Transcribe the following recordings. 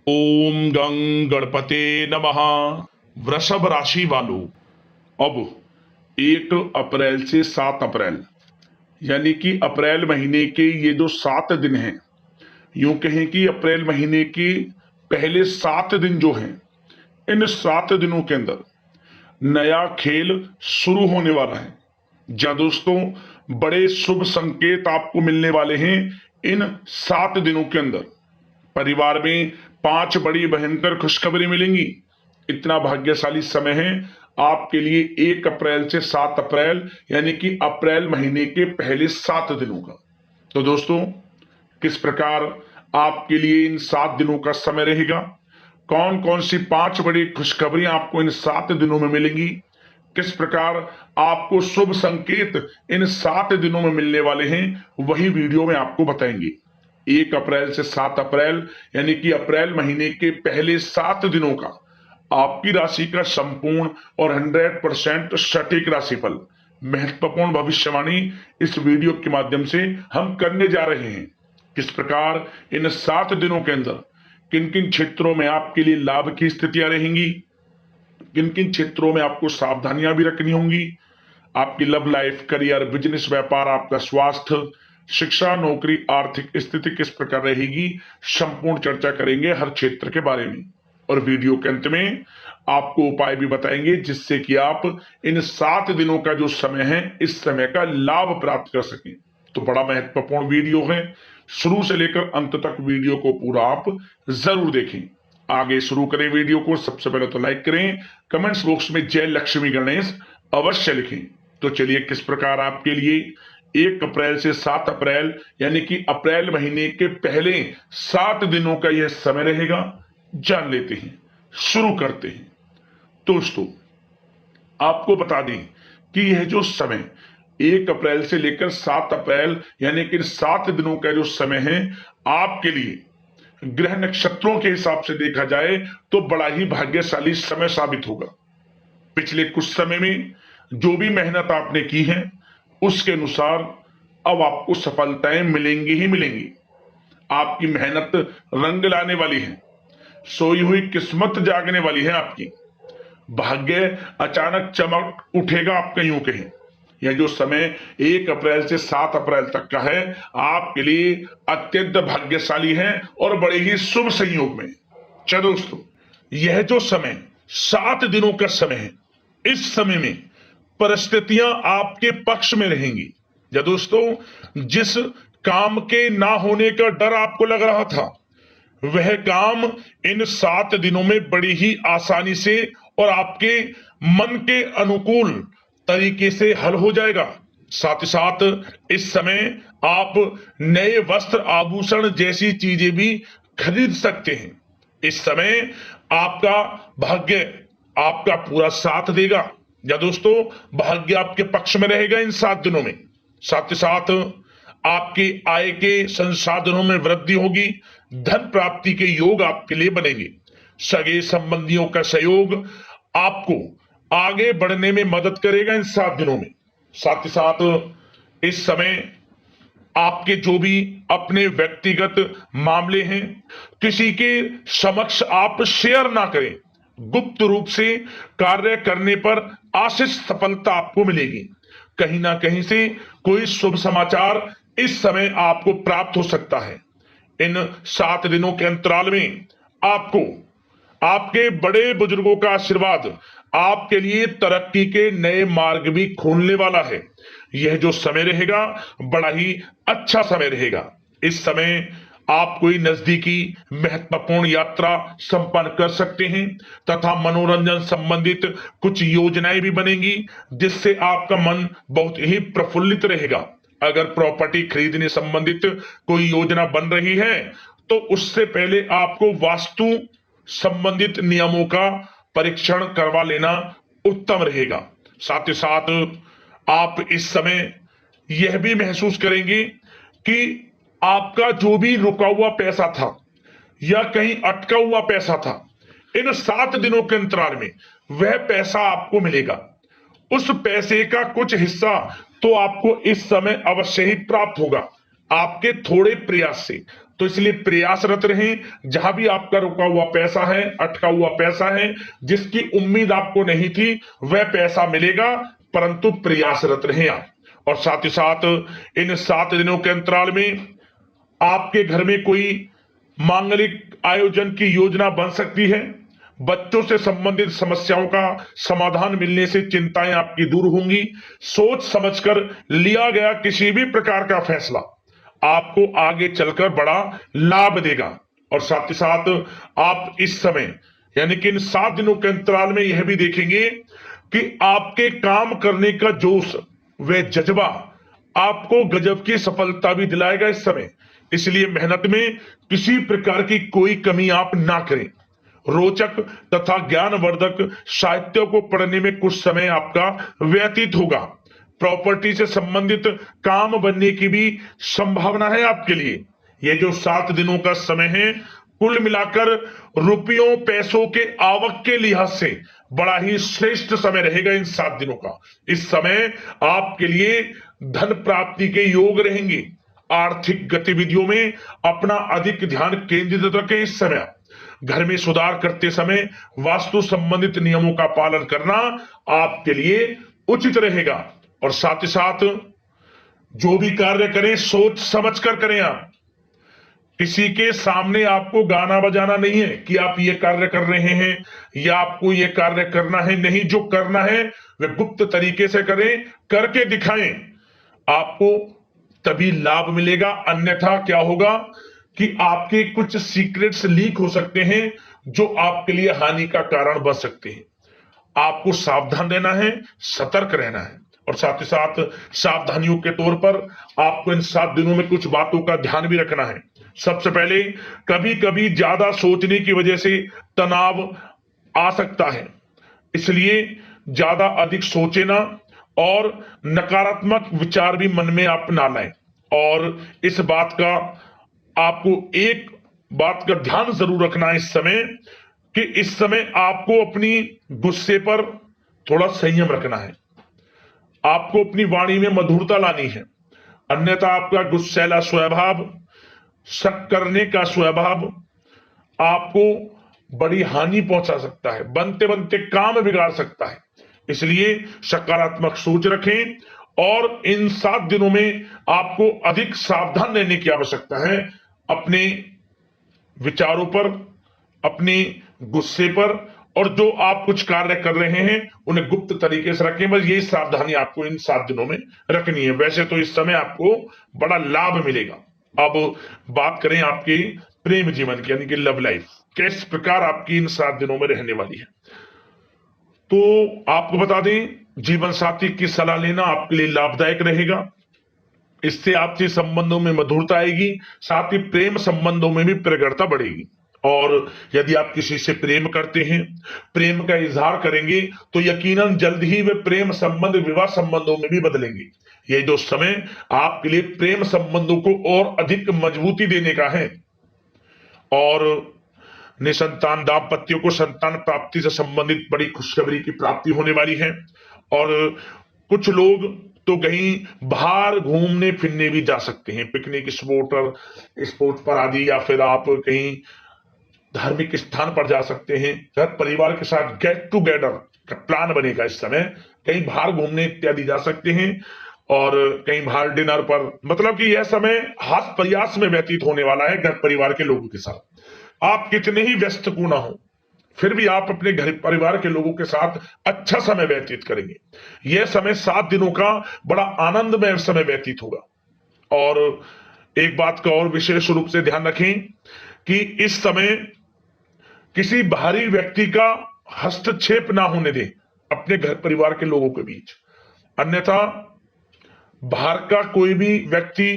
ओम गं गणपते नमः। वृषभ राशि वालों, अब 1 अप्रैल से 7 अप्रैल यानी कि अप्रैल महीने के ये जो 7 दिन हैं, यूं कहें कि अप्रैल महीने के पहले 7 दिन जो हैं, इन 7 दिनों के अंदर नया खेल शुरू होने वाला है। जहां दोस्तों बड़े शुभ संकेत आपको मिलने वाले हैं। इन 7 दिनों के अंदर परिवार में 5 बड़ी भयंकर खुशखबरी मिलेंगी। इतना भाग्यशाली समय है आपके लिए 1 अप्रैल से 7 अप्रैल यानी कि अप्रैल महीने के पहले 7 दिनों का। तो दोस्तों, किस प्रकार आपके लिए इन 7 दिनों का समय रहेगा, कौन कौन सी 5 बड़ी खुशखबरियां आपको इन 7 दिनों में मिलेंगी, किस प्रकार आपको शुभ संकेत इन 7 दिनों में मिलने वाले हैं, वही वीडियो में आपको बताएंगे। 1 अप्रैल से 7 अप्रैल यानी कि अप्रैल महीने के पहले 7 दिनों का आपकी राशि का संपूर्ण और 100% सटीक राशिफल, महत्वपूर्ण भविष्यवाणी इस वीडियो के माध्यम से हम करने जा रहे हैं। किस प्रकार इन 7 दिनों के अंदर किन किन क्षेत्रों में आपके लिए लाभ की स्थितियां रहेंगी, किन किन क्षेत्रों में आपको सावधानियां भी रखनी होंगी, आपकी लव लाइफ, करियर, बिजनेस, व्यापार, आपका स्वास्थ्य, शिक्षा, नौकरी, आर्थिक स्थिति किस प्रकार रहेगी, संपूर्ण चर्चा करेंगे हर क्षेत्र के बारे में। और वीडियो के अंत में आपको उपाय भी बताएंगे जिससे कि आप इन 7 दिनों का जो समय है, इस समय का लाभ प्राप्त कर सकें। तो बड़ा महत्वपूर्ण वीडियो है, शुरू से लेकर अंत तक वीडियो को पूरा आप जरूर देखें। आगे शुरू करें वीडियो को। सबसे पहले तो लाइक करें, कमेंट्स बॉक्स में जय लक्ष्मी गणेश अवश्य लिखें। तो चलिए, किस प्रकार आपके लिए 1 अप्रैल से 7 अप्रैल यानी कि अप्रैल महीने के पहले 7 दिनों का यह समय रहेगा, जान लेते हैं, शुरू करते हैं। दोस्तों, आपको बता दें कि यह जो समय 1 अप्रैल से लेकर 7 अप्रैल यानी कि 7 दिनों का जो समय है, आपके लिए ग्रह नक्षत्रों के हिसाब से देखा जाए तो बड़ा ही भाग्यशाली समय साबित होगा। पिछले कुछ समय में जो भी मेहनत आपने की है, उसके अनुसार अब आपको सफलताएं मिलेंगी ही मिलेंगी। आपकी मेहनत रंग लाने वाली है, सोई हुई किस्मत जागने वाली है आपकी। भाग्य अचानक चमक उठेगा, आप कहीं कहें। यह जो समय 1 अप्रैल से 7 अप्रैल तक का है, आपके लिए अत्यंत भाग्यशाली है और बड़े ही शुभ संयोग में। चलो दोस्तों, यह जो समय 7 दिनों का समय है, इस समय में परिस्थितियां आपके पक्ष में रहेंगी। या दोस्तों, जिस काम के ना होने का डर आपको लग रहा था, वह काम इन 7 दिनों में बड़ी ही आसानी से और आपके मन के अनुकूल तरीके से हल हो जाएगा। साथ ही साथ इस समय आप नए वस्त्र, आभूषण जैसी चीजें भी खरीद सकते हैं। इस समय आपका भाग्य आपका पूरा साथ देगा। या दोस्तों, भाग्य आपके पक्ष में रहेगा इन 7 दिनों में। साथ ही साथ आपकी आय के संसाधनों में वृद्धि होगी, धन प्राप्ति के योग आपके लिए बनेंगे। सगे संबंधियों का सहयोग आपको आगे बढ़ने में मदद करेगा इन 7 दिनों में। साथ ही साथ इस समय आपके जो भी अपने व्यक्तिगत मामले हैं, किसी के समक्ष आप शेयर ना करें। गुप्त रूप से कार्य करने पर आशीष सफलता आपको मिलेगी। कहीं ना कहीं से कोई शुभ समाचार इस समय आपको प्राप्त हो सकता है। इन 7 दिनों के अंतराल में आपको आपके बड़े बुजुर्गों का आशीर्वाद आपके लिए तरक्की के नए मार्ग भी खोलने वाला है। यह जो समय रहेगा, बड़ा ही अच्छा समय रहेगा। इस समय आप कोई नजदीकी महत्वपूर्ण यात्रा संपन्न कर सकते हैं तथा मनोरंजन संबंधित कुछ योजनाएं भी बनेंगी, जिससे आपका मन बहुत ही प्रफुल्लित रहेगा। अगर प्रॉपर्टी खरीदने संबंधित कोई योजना बन रही है, तो उससे पहले आपको वास्तु संबंधित नियमों का परीक्षण करवा लेना उत्तम रहेगा। साथ ही साथ आप इस समय यह भी महसूस करेंगे कि आपका जो भी रुका हुआ पैसा था या कहीं अटका हुआ पैसा था, इन 7 दिनों के अंतराल में वह पैसा आपको मिलेगा। उस पैसे का कुछ हिस्सा तो आपको इस समय अवश्य ही प्राप्त होगा। आपके थोड़े प्रयास से तो इसलिए प्रयासरत रहें। जहां भी आपका रुका हुआ पैसा है, अटका हुआ पैसा है, जिसकी उम्मीद आपको नहीं थी, वह पैसा मिलेगा, परंतु प्रयासरत रहें आप। और साथ ही साथ इन 7 दिनों के अंतराल में आपके घर में कोई मांगलिक आयोजन की योजना बन सकती है। बच्चों से संबंधित समस्याओं का समाधान मिलने से चिंताएं आपकी दूर होंगी। सोच समझकर लिया गया किसी भी प्रकार का फैसला आपको आगे चलकर बड़ा लाभ देगा। और साथ ही साथ आप इस समय यानी कि इन 7 दिनों के अंतराल में यह भी देखेंगे कि आपके काम करने का जोश व जज्बा आपको गजब की सफलता भी दिलाएगा इस समय। इसलिए मेहनत में किसी प्रकार की कोई कमी आप ना करें। रोचक तथा ज्ञानवर्धक साहित्य को पढ़ने में कुछ समय आपका व्यतीत होगा। प्रॉपर्टी से संबंधित काम बनने की भी संभावना है आपके लिए। ये जो 7 दिनों का समय है, कुल मिलाकर रुपयों पैसों के आवक के लिहाज से बड़ा ही श्रेष्ठ समय रहेगा इन 7 दिनों का। इस समय आपके लिए धन प्राप्ति के योग रहेंगे। आर्थिक गतिविधियों में अपना अधिक ध्यान केंद्रित रखें। इस समय घर में सुधार करते समय वास्तु संबंधित नियमों का पालन करना आपके लिए उचित रहेगा। और साथ ही साथ जो भी कार्य करें सोच समझकर करें। आप किसी के सामने आपको गाना बजाना नहीं है कि आप ये कार्य कर रहे हैं या आपको ये कार्य करना है। नहीं, जो करना है वह गुप्त तरीके से करें, करके दिखाएं। आपको तभी लाभ मिलेगा। अन्यथा क्या होगा कि आपके कुछ सीक्रेट्स लीक हो सकते हैं जो आपके लिए हानि का कारण बन सकते हैं। आपको सावधान रहना है, सतर्क रहना है। और साथ ही साथ सावधानियों के तौर पर आपको इन 7 दिनों में कुछ बातों का ध्यान भी रखना है। सबसे पहले, कभी कभी ज्यादा सोचने की वजह से तनाव आ सकता है, इसलिए ज्यादा अधिक सोचे ना और नकारात्मक विचार भी मन में आप ना लाएं। और इस बात का आपको एक बात का ध्यान जरूर रखना है इस समय कि इस समय आपको अपनी गुस्से पर थोड़ा संयम रखना है। आपको अपनी वाणी में मधुरता लानी है, अन्यथा आपका गुस्सैला स्वभाव, शक करने का स्वभाव आपको बड़ी हानि पहुंचा सकता है, बनते बनते काम बिगाड़ सकता है। इसलिए सकारात्मक सोच रखें और इन 7 दिनों में आपको अधिक सावधान रहने की आवश्यकता है। अपने विचारों पर, अपने गुस्से पर, और जो आप कुछ कार्य कर रहे हैं उन्हें गुप्त तरीके से रखें। बस यही सावधानी आपको इन 7 दिनों में रखनी है। वैसे तो इस समय आपको बड़ा लाभ मिलेगा। अब बात करें आपके प्रेम जीवन की, यानी कि लव लाइफ किस प्रकार आपकी इन 7 दिनों में रहने वाली है। तो आपको बता दें, जीवन साथी की सलाह लेना आपके लिए लाभदायक रहेगा। इससे आपसी संबंधों में मधुरता आएगी, साथ ही प्रेम संबंधों में भी प्रगाढ़ता बढ़ेगी। और यदि आप किसी से प्रेम करते हैं, प्रेम का इजहार करेंगे, तो यकीनन जल्द ही वे प्रेम संबंध विवाह संबंधों में भी बदलेंगे। ये जो समय आपके लिए प्रेम संबंधों को और अधिक मजबूती देने का है। और निसंतान दाम्पत्यों को संतान प्राप्ति से संबंधित बड़ी खुशखबरी की प्राप्ति होने वाली है। और कुछ लोग तो कहीं बाहर घूमने फिरने भी जा सकते हैं, पिकनिक स्पॉट पर आदि, या फिर आप कहीं धार्मिक स्थान पर जा सकते हैं। घर परिवार के साथ गेट टुगेदर का प्लान बनेगा इस समय। कहीं बाहर घूमने इत्यादि जा सकते हैं और कहीं बाहर डिनर पर, मतलब कि यह समय हास प्रयास में व्यतीत होने वाला है घर परिवार के लोगों के साथ। आप कितने ही व्यस्त क्यों ना हो, फिर भी आप अपने घर परिवार के लोगों के साथ अच्छा समय व्यतीत करेंगे। यह समय 7 दिनों का बड़ा आनंदमय समय व्यतीत होगा। और एक बात का और विशेष रूप से ध्यान रखें कि इस समय किसी बाहरी व्यक्ति का हस्तक्षेप ना होने दें अपने घर परिवार के लोगों के बीच। अन्यथा बाहर का कोई भी व्यक्ति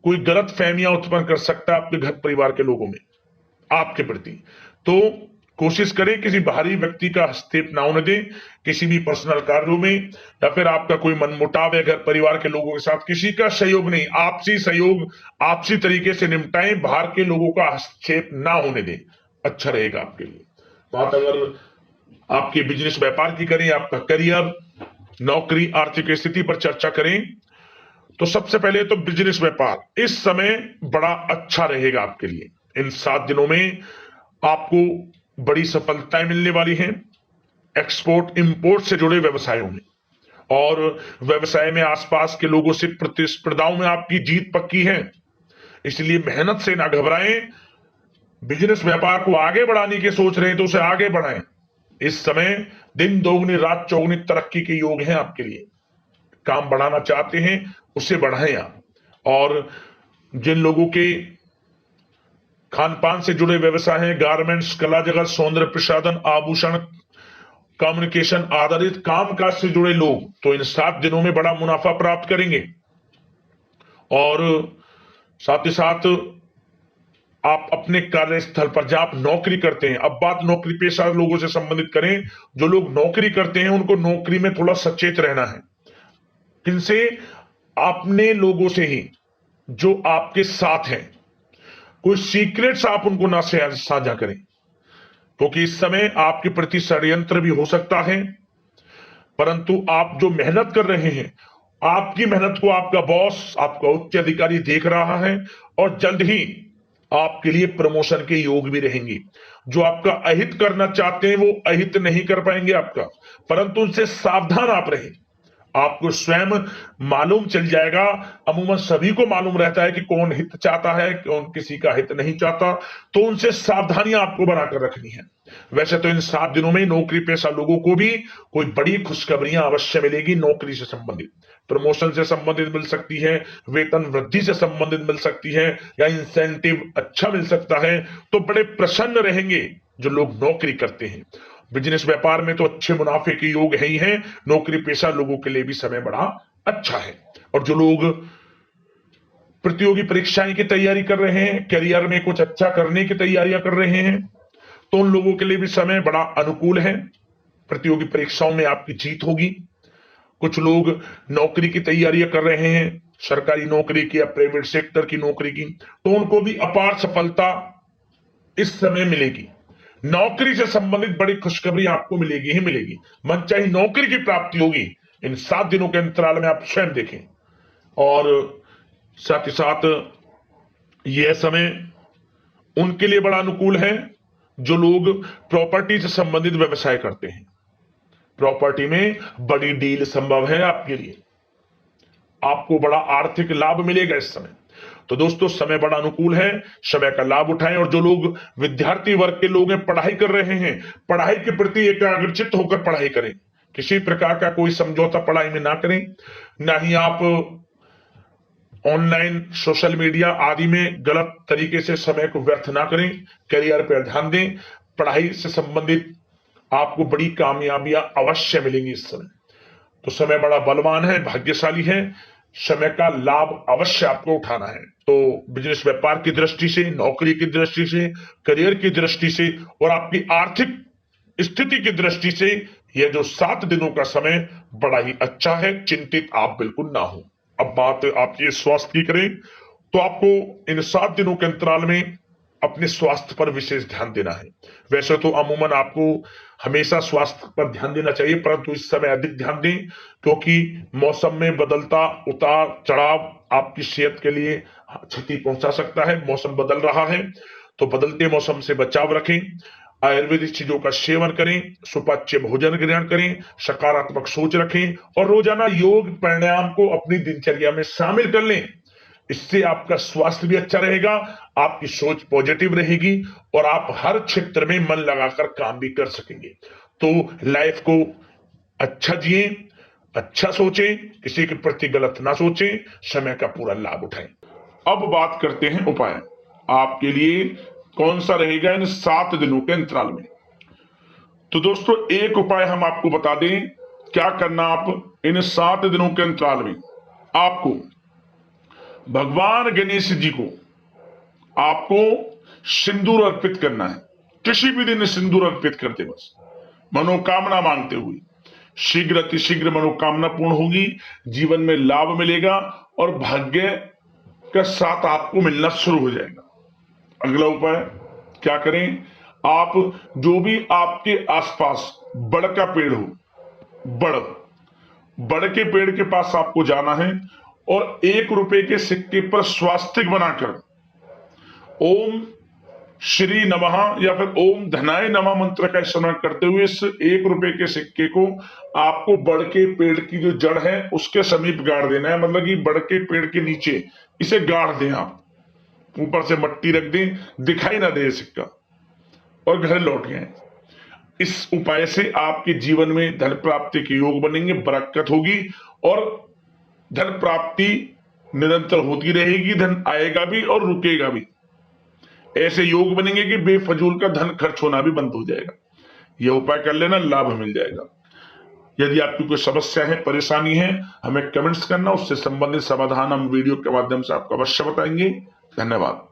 कोई गलत फहमियां उत्पन्न कर सकता है आपके घर परिवार के लोगों में आपके प्रति। तो कोशिश करें किसी बाहरी व्यक्ति का हस्तक्षेप ना होने दें किसी भी पर्सनल कार्यों में, या फिर आपका कोई मनमुटाव है घर परिवार के लोगों के साथ, किसी का सहयोग नहीं, आपसी सहयोग आपसी तरीके से निपटाएं। बाहर के लोगों का हस्तक्षेप ना होने दें, अच्छा रहेगा आपके लिए। बात अगर आपके बिजनेस व्यापार की करें, आपका करियर, नौकरी, आर्थिक स्थिति पर चर्चा करें, तो सबसे पहले तो बिजनेस व्यापार इस समय बड़ा अच्छा रहेगा आपके लिए। इन 7 दिनों में आपको बड़ी सफलताएं मिलने वाली हैं एक्सपोर्ट इंपोर्ट से जुड़े व्यवसायों में, और व्यवसाय में आसपास के लोगों से प्रतिस्पर्धाओं में आपकी जीत पक्की है, इसलिए मेहनत से ना घबराएं। बिजनेस व्यापार को आगे बढ़ाने की सोच रहे हैं तो उसे आगे बढ़ाएं। इस समय दिन दोगुनी रात चौगुनी तरक्की के योग हैं आपके लिए। काम बढ़ाना चाहते हैं उसे बढ़ाएं आप। और जिन लोगों के खान पान से जुड़े व्यवसाय हैं, गारमेंट्स, कला जगत, सौंदर्य प्रसाधन, आभूषण, कम्युनिकेशन आधारित कामकाज से जुड़े लोग तो इन 7 दिनों में बड़ा मुनाफा प्राप्त करेंगे। और साथ ही साथ आप अपने कार्यस्थल पर जहां आप नौकरी करते हैं, अब बात नौकरी पेशा लोगों से संबंधित करें, जो लोग नौकरी करते हैं उनको नौकरी में थोड़ा सचेत रहना है। किनसे? अपने लोगों से ही जो आपके साथ हैं। कोई सीक्रेट्स आप उनको ना साझा करें, क्योंकि इस समय आपके प्रति षड्यंत्र भी हो सकता है। परंतु आप जो मेहनत कर रहे हैं, आपकी मेहनत को आपका बॉस, आपका उच्च अधिकारी देख रहा है, और जल्द ही आपके लिए प्रमोशन के योग भी रहेंगे। जो आपका अहित करना चाहते हैं वो अहित नहीं कर पाएंगे आपका, परंतु उनसे सावधान आप रहें। आपको स्वयं मालूम चल जाएगा। अमूमन सभी को मालूम रहता है कि कौन हित चाहता है, कौन किसी का हित नहीं चाहता, तो उनसे सावधानियां आपको बनाकर रखनी है। वैसे तो इन 7 दिनों में नौकरी पेशा लोगों को भी कोई बड़ी खुशखबरियां अवश्य मिलेगी। नौकरी से संबंधित, प्रमोशन से संबंधित मिल सकती है, वेतन वृद्धि से संबंधित मिल सकती है, या इंसेंटिव अच्छा मिल सकता है। तो बड़े प्रसन्न रहेंगे जो लोग नौकरी करते हैं। बिजनेस व्यापार में तो अच्छे मुनाफे के योग है ही हैं। नौकरी पेशा लोगों के लिए भी समय बड़ा अच्छा है। और जो लोग प्रतियोगी परीक्षाएं की तैयारी कर रहे हैं, करियर में कुछ अच्छा करने की तैयारियां कर रहे हैं, तो उन लोगों के लिए भी समय बड़ा अनुकूल है। प्रतियोगी परीक्षाओं में आपकी जीत होगी। कुछ लोग नौकरी की तैयारियां कर रहे हैं, सरकारी नौकरी की या प्राइवेट सेक्टर की नौकरी की, तो उनको भी अपार सफलता इस समय मिलेगी। नौकरी से संबंधित बड़ी खुशखबरी आपको मिलेगी ही मिलेगी। मनचाही नौकरी की प्राप्ति होगी इन 7 दिनों के अंतराल में, आप स्वयं देखें। और साथ ही साथ यह समय उनके लिए बड़ा अनुकूल है जो लोग प्रॉपर्टी से संबंधित व्यवसाय करते हैं। प्रॉपर्टी में बड़ी डील संभव है आपके लिए, आपको बड़ा आर्थिक लाभ मिलेगा इस समय। तो दोस्तों समय बड़ा अनुकूल है, समय का लाभ उठाएं। और जो लोग विद्यार्थी वर्ग के लोग हैं, पढ़ाई कर रहे हैं, पढ़ाई के प्रति एकाग्रचित्त होकर पढ़ाई करें। किसी प्रकार का कोई समझौता पढ़ाई में ना करें, ना ही आप ऑनलाइन सोशल मीडिया आदि में गलत तरीके से समय को व्यर्थ ना करें। करियर पर ध्यान दें। पढ़ाई से संबंधित आपको बड़ी कामयाबियां अवश्य मिलेंगी इस समय। तो समय बड़ा बलवान है, भाग्यशाली है। समय का लाभ अवश्य आपको उठाना है। तो बिजनेस व्यापार की दृष्टि से, नौकरी की दृष्टि से, करियर की दृष्टि से और आपकी आर्थिक स्थिति की दृष्टि से यह जो 7 दिनों का समय बड़ा ही अच्छा है। चिंतित आप बिल्कुल ना हो। अब बात आपकी स्वास्थ्य की करें तो आपको इन 7 दिनों के अंतराल में अपने स्वास्थ्य पर विशेष ध्यान देना है। वैसे तो अमूमन आपको हमेशा स्वास्थ्य पर ध्यान देना चाहिए, परंतु इस समय अधिक ध्यान दें, क्योंकि मौसम में बदलता उतार चढ़ाव आपकी सेहत के लिए क्षति पहुंचा सकता है। मौसम बदल रहा है, तो बदलते मौसम से बचाव रखें। आयुर्वेदिक चीजों का सेवन करें, सुपाच्य भोजन ग्रहण करें, सकारात्मक सोच रखें और रोजाना योग प्राणायाम को अपनी दिनचर्या में शामिल कर लें। इससे आपका स्वास्थ्य भी अच्छा रहेगा, आपकी सोच पॉजिटिव रहेगी और आप हर क्षेत्र में मन लगाकर काम भी कर सकेंगे। तो लाइफ को अच्छा जिए, अच्छा सोचें, किसी के प्रति गलत ना सोचें, समय का पूरा लाभ उठाएं। अब बात करते हैं उपाय आपके लिए कौन सा रहेगा इन 7 दिनों के अंतराल में। तो दोस्तों एक उपाय हम आपको बता दें क्या करना। आप इन 7 दिनों के अंतराल में आपको भगवान गणेश जी को आपको सिंदूर अर्पित करना है। किसी भी दिन सिंदूर अर्पित करते बस मनोकामना मांगते हुए शीघ्र अतिशीघ्र मनोकामना पूर्ण होगी, जीवन में लाभ मिलेगा और भाग्य का साथ आपको मिलना शुरू हो जाएगा। अगला उपाय क्या करें, आप जो भी आपके आसपास बड़ का पेड़ हो, बड़ के पेड़ के पास आपको जाना है और 1 रुपए के सिक्के पर स्वास्तिक बनाकर ओम श्री नमः या फिर ओम धनाय नमः मंत्र का स्मरण करते हुए इस 1 रुपए के सिक्के को आपको बड़ के पेड़ की जो जड़ है उसके समीप गाड़ देना है। मतलब कि बड़ के पेड़ के नीचे इसे गाड़ दें, आप ऊपर से मट्टी रख दें, दिखाई ना दे सिक्का, और घर लौट गए। इस उपाय से आपके जीवन में धन प्राप्ति के योग बनेंगे, बरकत होगी और धन प्राप्ति निरंतर होती रहेगी, धन आएगा भी और रुकेगा भी। ऐसे योग बनेंगे कि बेफजूल का धन खर्च होना भी बंद हो जाएगा। यह उपाय कर लेना, लाभ मिल जाएगा। यदि आपकी कोई समस्या है, परेशानी है, हमें कमेंट्स करना, उससे संबंधित समाधान हम वीडियो के माध्यम से आपको अवश्य बताएंगे। धन्यवाद।